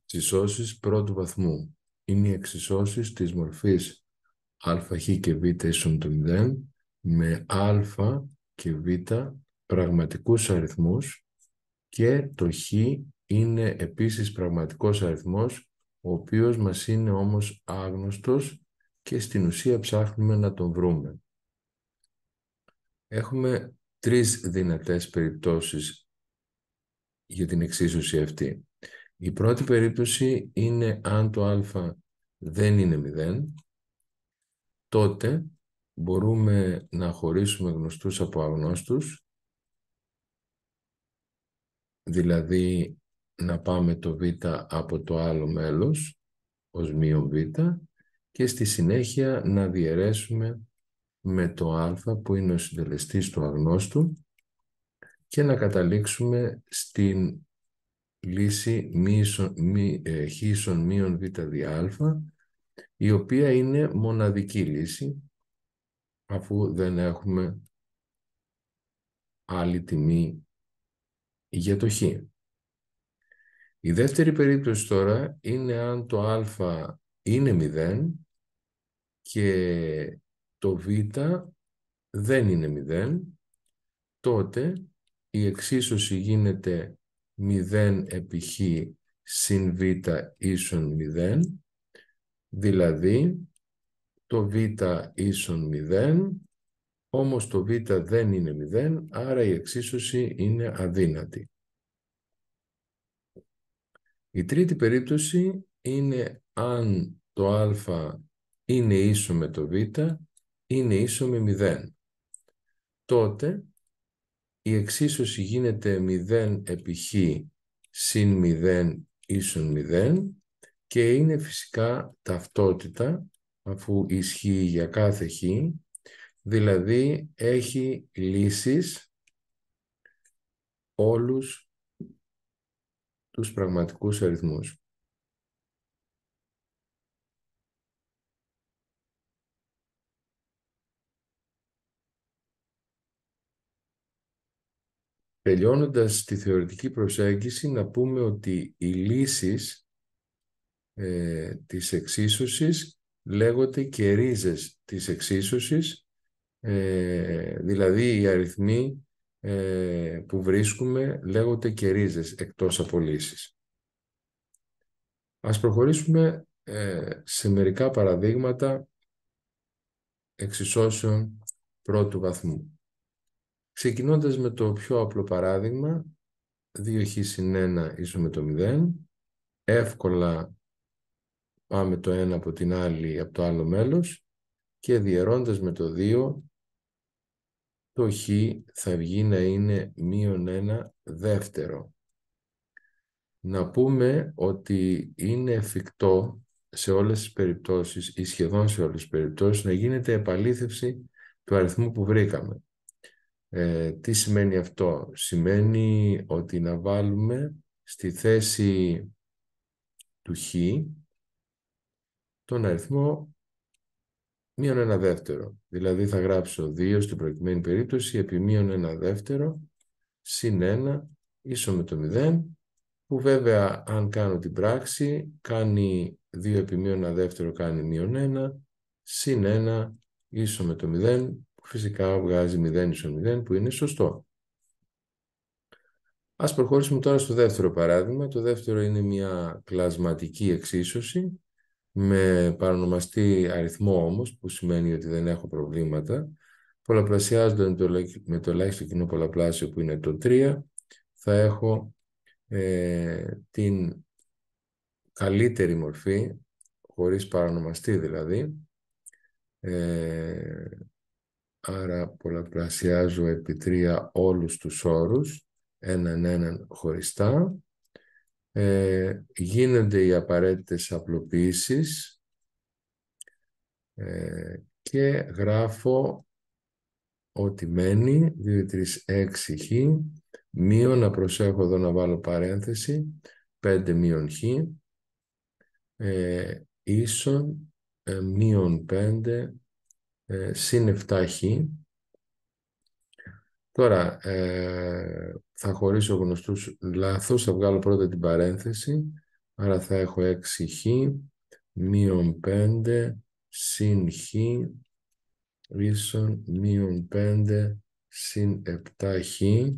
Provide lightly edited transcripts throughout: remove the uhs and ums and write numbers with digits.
Εξισώσεις πρώτου βαθμού. Είναι οι εξισώσεις της μορφής α, χ και β ίσον του 0 με α και β πραγματικούς αριθμούς και το χ είναι επίσης πραγματικός αριθμός, ο οποίος μας είναι όμως άγνωστος και στην ουσία ψάχνουμε να τον βρούμε. Έχουμε τρεις δυνατές περιπτώσεις για την εξίσωση αυτή. Η πρώτη περίπτωση είναι αν το α δεν είναι 0, τότε μπορούμε να χωρίσουμε γνωστούς από αγνώστους, δηλαδή να πάμε το β από το άλλο μέλος ως μείον β και στη συνέχεια να διαιρέσουμε με το α που είναι ο συντελεστής του αγνώστου και να καταλήξουμε στην λύση χ ίσον μείον β δι α, η οποία είναι μοναδική λύση αφού δεν έχουμε άλλη τιμή για το χ. Η δεύτερη περίπτωση τώρα είναι αν το α είναι 0 και το β δεν είναι 0, τότε η εξίσωση γίνεται 0 επί χ συν β ίσον 0, δηλαδή το β ίσον 0, όμως το β δεν είναι 0, άρα η εξίσωση είναι αδύνατη. Η τρίτη περίπτωση είναι αν το α είναι ίσο με το β, είναι ίσο με 0. Τότε η εξίσωση γίνεται 0 επί χ συν 0 ίσον 0 και είναι φυσικά ταυτότητα αφού ισχύει για κάθε χ, δηλαδή έχει λύσεις όλους τους πραγματικούς αριθμούς. Τελειώνοντας τη θεωρητική προσέγγιση, να πούμε ότι οι λύσεις της εξίσωσης λέγονται και ρίζες της εξίσωσης, δηλαδή οι αριθμοί που βρίσκουμε λέγονται και ρίζες εκτός από λύσεις. Ας προχωρήσουμε σε μερικά παραδείγματα εξισώσεων πρώτου βαθμού. Ξεκινώντας με το πιο απλό παράδειγμα, 2χ συν 1 ίσο με το 0, εύκολα πάμε το ένα από την άλλη, από το άλλο μέλος και διαιρώντας με το 2, το χ θα βγει να είναι μείον 1 δεύτερο. Να πούμε ότι είναι εφικτό σε όλες τις περιπτώσεις ή σχεδόν σε όλες τις περιπτώσεις να γίνεται επαλήθευση του αριθμού που βρήκαμε. Τι σημαίνει αυτό? Σημαίνει ότι να βάλουμε στη θέση του χ τον αριθμό μείον 1 δεύτερο. Δηλαδή θα γράψω 2 στην προκειμένη περίπτωση επί μείον 1 δεύτερο συν 1 ίσο με το 0, που βέβαια αν κάνω την πράξη κάνει 2 επί μείον 1 δεύτερο κάνει μείον 1 συν 1 ίσο με το 0, που φυσικά βγάζει 0 ίσο 0, που είναι σωστό. Ας προχωρήσουμε τώρα στο δεύτερο παράδειγμα. Το δεύτερο είναι μια κλασματική εξίσωση με παρονομαστή αριθμό όμως, που σημαίνει ότι δεν έχω προβλήματα. Πολλαπλασιάζονται με το ελάχιστο κοινό πολλαπλάσιο που είναι το 3, θα έχω την καλύτερη μορφή, χωρίς παρονομαστή δηλαδή. Άρα πολλαπλασιάζω επί 3 όλους τους όρους, έναν χωριστά. Γίνονται οι απαραίτητες απλοποιήσεις και γράφω ότι μένει 2, 3, 6 χ μείον, να προσέχω εδώ να βάλω παρένθεση, 5 μείον χ ίσον μείον 5 συν 7 χ. Τώρα θα χωρίσω γνωστούς λάθος, θα βγάλω πρώτα την παρένθεση, άρα θα έχω 6χ μείον 5 συν χ ίσον μείον 5 συν 7χ,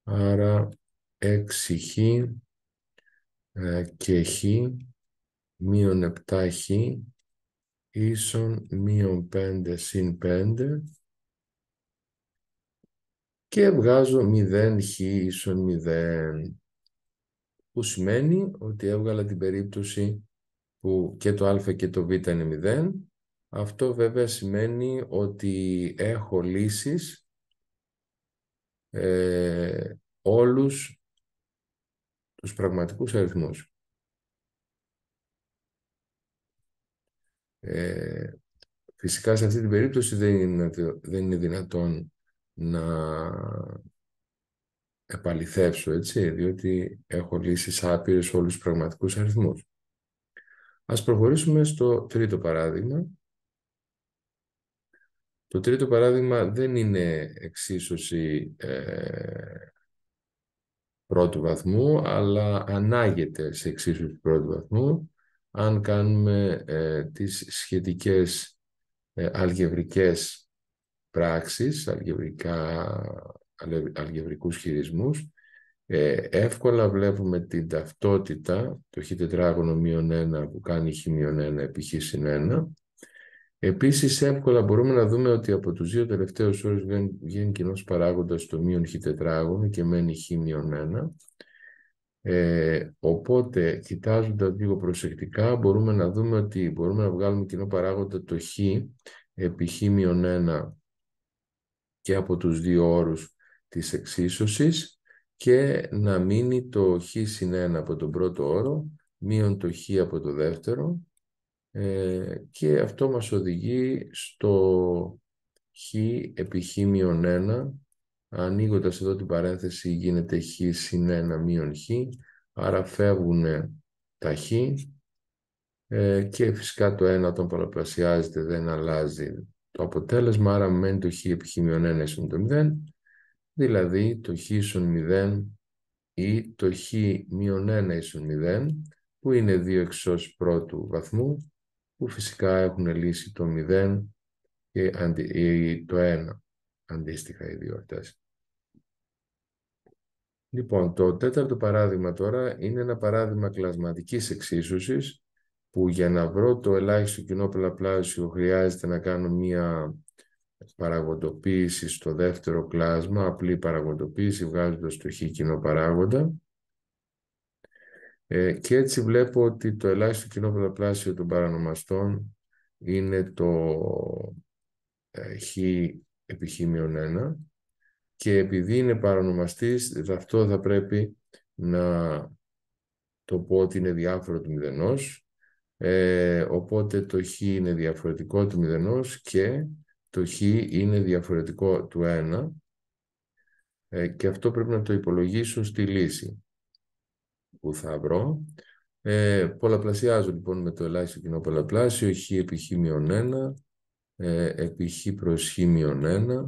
άρα 6χ και χ μείον 7χ ίσον μείον 5 συν 5 και βγάζω 0χ ίσον 0, που σημαίνει ότι έβγαλα την περίπτωση που και το α και το β είναι 0. Αυτό βέβαια σημαίνει ότι έχω λύσεις όλους τους πραγματικούς αριθμούς. Φυσικά σε αυτή την περίπτωση δεν είναι δυνατόν να επαληθεύσω, έτσι, διότι έχω λύσεις άπειρες σε όλους τους πραγματικούς αριθμούς. Ας προχωρήσουμε στο τρίτο παράδειγμα. Το τρίτο παράδειγμα δεν είναι εξίσωση πρώτου βαθμού, αλλά ανάγεται σε εξίσωση πρώτου βαθμού αν κάνουμε τις σχετικές αλγευρικές πράξεις, αλγευρικούς χειρισμούς. Εύκολα βλέπουμε την ταυτότητα, το χ τετράγωνο μείον 1 που κάνει χ μείον 1 επί χ συν 1. Επίσης, εύκολα μπορούμε να δούμε ότι από τους δύο τελευταίους όρους βγαίνει κοινός παράγοντας το μείον χ τετράγωνο και μένει χ μείον 1. Οπότε, κοιτάζοντας λίγο προσεκτικά, μπορούμε να δούμε ότι μπορούμε να βγάλουμε κοινό παράγοντα το χ επί χ μείον 1 και από τους δύο όρους της εξίσωσης και να μείνει το χ συν 1 από τον πρώτο όρο μείον το χ από το δεύτερο, και αυτό μας οδηγεί στο χ επί χ μείον 1. Ανοίγοντας εδώ την παρένθεση γίνεται χ συν 1 μείον χ, άρα φεύγουν τα χ, και φυσικά το 1 όταν πολλαπλασιάζεται δεν αλλάζει το αποτέλεσμα, άρα μένει το χ επί χ μείον 1 ίσον το 0, δηλαδή το χ ίσον 0 ή το χ μείον 1 ίσον 0, που είναι δύο εξισώσεις πρώτου βαθμού, που φυσικά έχουν λύσει το 0 και το 1, αντίστοιχα οι δύο αυτές. Λοιπόν, το τέταρτο παράδειγμα τώρα είναι ένα παράδειγμα κλασματικής εξίσωσης, που για να βρω το ελάχιστο κοινό πολλαπλάσιο χρειάζεται να κάνω μία παραγοντοποίηση στο δεύτερο κλάσμα, απλή παραγοντοποίηση βγάζοντας το χ κοινό παράγοντα. Και έτσι βλέπω ότι το ελάχιστο κοινό πολλαπλάσιο των παρανομαστών είναι το χ επί χ μείον 1, και επειδή είναι παρανομαστής αυτό θα πρέπει να το πω ότι είναι διάφορο του μηδενός, οπότε το χ είναι διαφορετικό του μηδενός και το χ είναι διαφορετικό του 1, και αυτό πρέπει να το υπολογίσω στη λύση που θα βρω. Πολλαπλασιάζω λοιπόν με το ελάχιστο κοινό πολλαπλάσιο χ επί χ μείον 1 επί χ προς χ μείον 1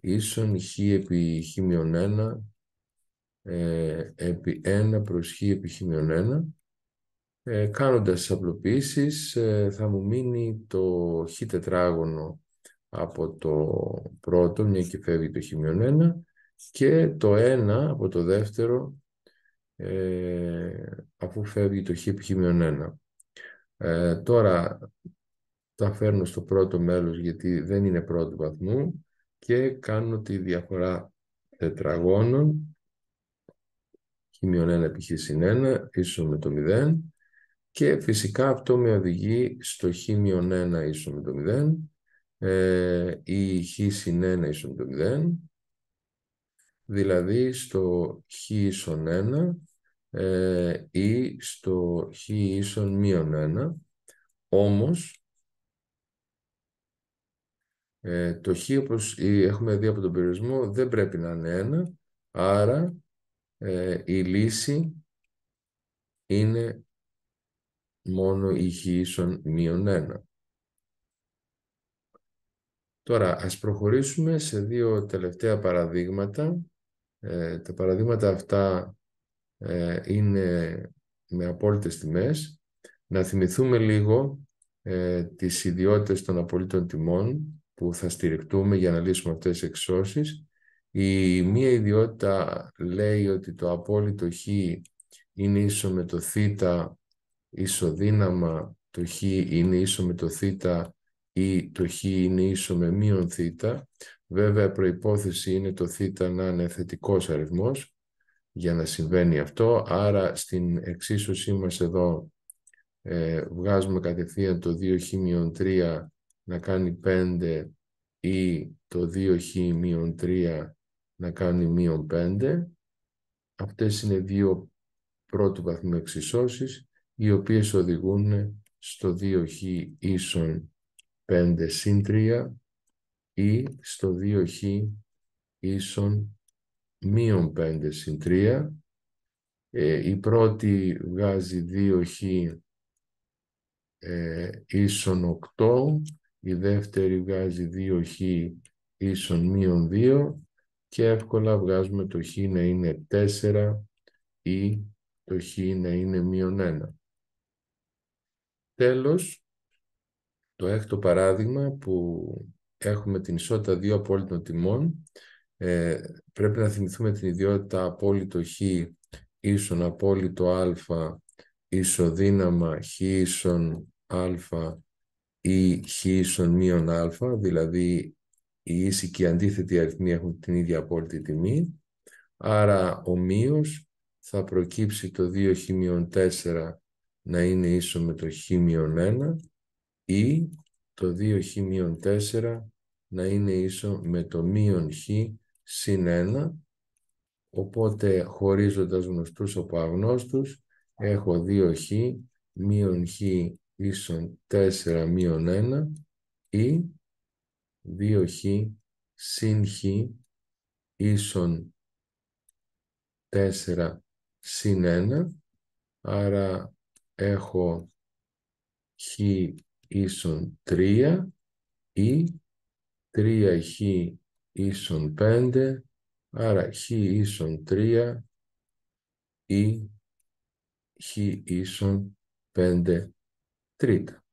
ίσον χ επί χ μείον 1 επί 1 προς χ επί χ μείον 1. Κάνοντας τις απλοποιήσεις θα μου μείνει το χ τετράγωνο από το πρώτο, μια και φεύγει το χ μείον 1, και το 1 από το δεύτερο, αφού φεύγει το χ επί χ μείον 1. Τώρα τα φέρνω στο πρώτο μέλος γιατί δεν είναι πρώτου βαθμού και κάνω τη διαφορά τετραγώνων χ μείον 1 επί χ συν 1 ίσο με το 0, και φυσικά αυτό με οδηγεί στο χ μείον 1 ίσο με το 0 ή χ συν 1 ίσο με το 0, δηλαδή στο χ ίσον 1 ή στο χ ίσον μείον 1. Όμως το χ, όπως έχουμε δει από τον περιορισμό, δεν πρέπει να είναι 1, άρα η λύση είναι μόνο η χ ίσον μείον 1. Τώρα ας προχωρήσουμε σε δύο τελευταία παραδείγματα. Τα παραδείγματα αυτά είναι με απόλυτες τιμές. Να θυμηθούμε λίγο τις ιδιότητες των απολύτων τιμών που θα στηριχτούμε για να λύσουμε αυτές τις εξώσεις. Η μία ιδιότητα λέει ότι το απόλυτο χ είναι ίσο με το θ ισοδύναμα το χ είναι ίσο με το θ ή το χ είναι ίσο με μείον θ. Βέβαια, προϋπόθεση είναι το θ να είναι θετικός αριθμός για να συμβαίνει αυτό. Άρα, στην εξίσωσή μας εδώ βγάζουμε κατευθείαν το 2χ-3 να κάνει 5 ή το 2χ-3 να κάνει -5. Αυτές είναι δύο πρώτου βαθμού εξισώσεις, οι οποίες οδηγούν στο 2χ ίσον 5 συν 3 ή στο 2χ ίσον -5 συν 3. Η πρώτη βγάζει 2χ ίσον 8, η δεύτερη βγάζει 2χ ίσον -2 και εύκολα βγάζουμε το χ να είναι 4 ή το χ να είναι -1. Τέλος, το έκτο παράδειγμα που έχουμε την ισότητα δύο απόλυτων τιμών, πρέπει να θυμηθούμε την ιδιότητα απόλυτο χ ίσον απόλυτο α ισοδύναμα χ ίσον α ή χ ίσον -α, δηλαδή οι ίσοι και οι αντίθετοι αριθμοί έχουν την ίδια απόλυτη τιμή. Άρα ομοίως θα προκύψει το 2χ-4 να είναι ίσο με το χ-1 ή το 2χ-4 να είναι ίσο με το χ συν 1. Οπότε χωρίζοντας γνωστούς από αγνώστους έχω 2χ χ ίσον 4 1 ή 2χ συν χ ίσον 4 συν 1. Άρα έχω χ ίσον 3 ή 3χ ίσον 5. Άρα χ ίσον 3 ή χ ίσον 5 τρίτα.